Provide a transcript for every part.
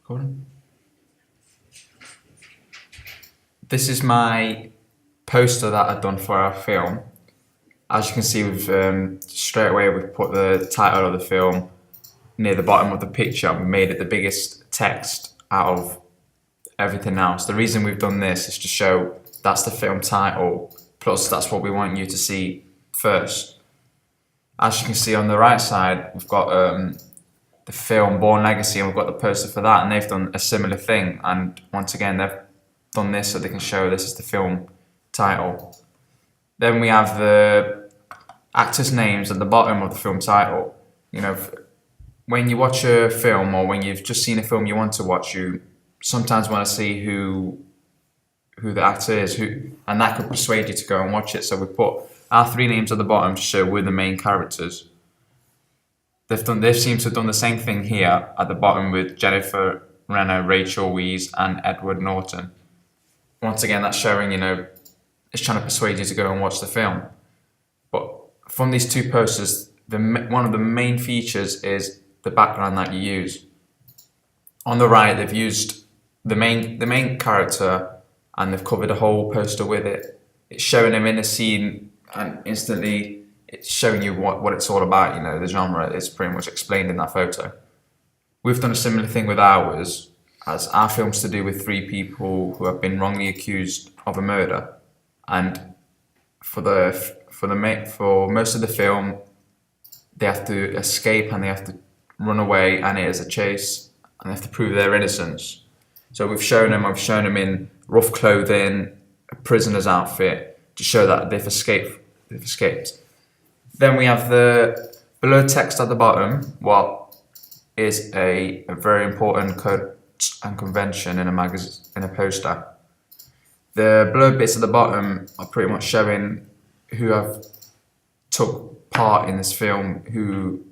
Gordon? This is my poster that I've done for our film. As you can see, we've straight away we've put the title of the film near the bottom of the picture. We made it the biggest text out of everything else. The reason we've done this is to show that's the film title, plus that's what we want you to see first. As you can see on the right side, we've got the film Bourne Legacy, and we've got the poster for that, and they've done a similar thing. And once again, they've done this so they can show this is the film title. Then we have the actors' names at the bottom of the film title. You know, when you watch a film or when you've just seen a film you want to watch, you sometimes want to see who the actor is, and that could persuade you to go and watch it. So we put our three names at the bottom to show we're the main characters. They seem to have done the same thing here at the bottom with Jennifer Renner, Rachel Weisz, and Edward Norton. Once again, that's showing, it's trying to persuade you to go and watch the film. But from these two posters, one of the main features is the background that you use. On the right, they've used the main character, and they've covered a whole poster with it. It's showing him in a scene, and instantly it's showing you what it's all about. The genre is pretty much explained in that photo. We've done a similar thing with ours, as our film's to do with three people who have been wrongly accused of a murder, and for most of the film, they have to escape and they have to run away, and it is a chase, and they have to prove their innocence. So I've shown them in rough clothing, a prisoner's outfit, to show that they've escaped. Then we have the below text at the bottom, what is a very important code and convention in a magazine, in a poster. The below bits at the bottom are pretty much showing who have took part in this film, who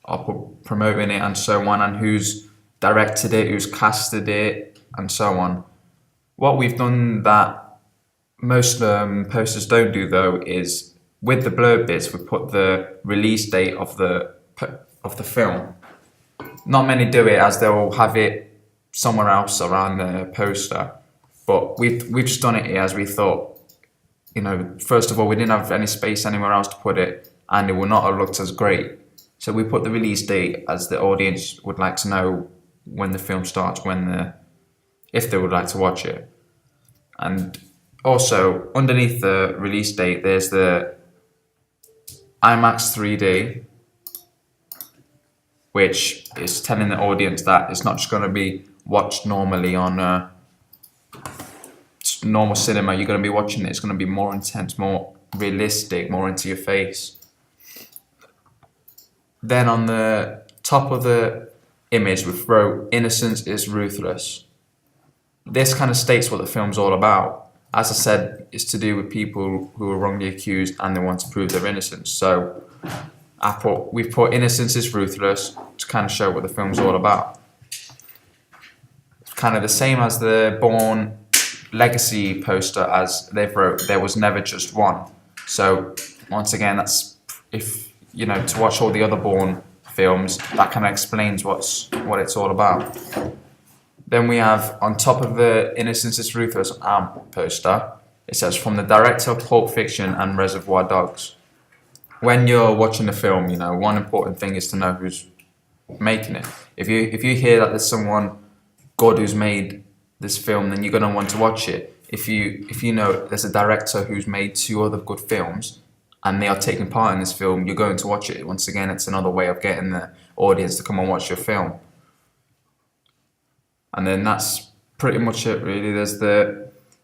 are promoting it and so on, and who's directed it, who's casted it, and so on. What we've done that most posters don't do, though, is with the blurb bits, we put the release date of the film. Not many do it, as they'll have it somewhere else around the poster. But we've just done it here as we thought. First of all, we didn't have any space anywhere else to put it, and it would not have looked as great. So we put the release date, as the audience would like to know when the film starts, if they would like to watch it. And also, underneath the release date, there's the IMAX 3D, which is telling the audience that it's not just going to be watched normally on normal cinema. You're going to be watching it. It's going to be more intense, more realistic, more into your face. Then on the top of the image, we wrote, "Innocence is ruthless." This kind of states what the film's all about. As I said, it's to do with people who are wrongly accused and they want to prove their innocence. So we've put "Innocence is ruthless" to kind of show what the film's all about. It's kind of the same as the Bourne Legacy poster, as they've wrote, "There was never just one." So once again, that's, if to watch all the other Bourne films, that kind of explains what it's all about. Then we have, on top of the "Innocence is Ruthless" poster, it says, "From the director of Pulp Fiction and Reservoir Dogs." When you're watching the film, one important thing is to know who's making it. If you hear that there's someone good who's made this film, then you're going to want to watch it. If you know there's a director who's made two other good films and they are taking part in this film, you're going to watch it. Once again, it's another way of getting the audience to come and watch your film. And then that's pretty much it, really. There's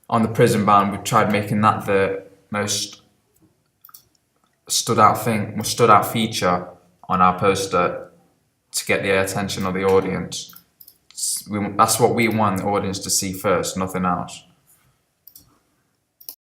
on the prison band, we tried making that the most stood out feature on our poster to get the attention of the audience. That's what we want the audience to see first, nothing else.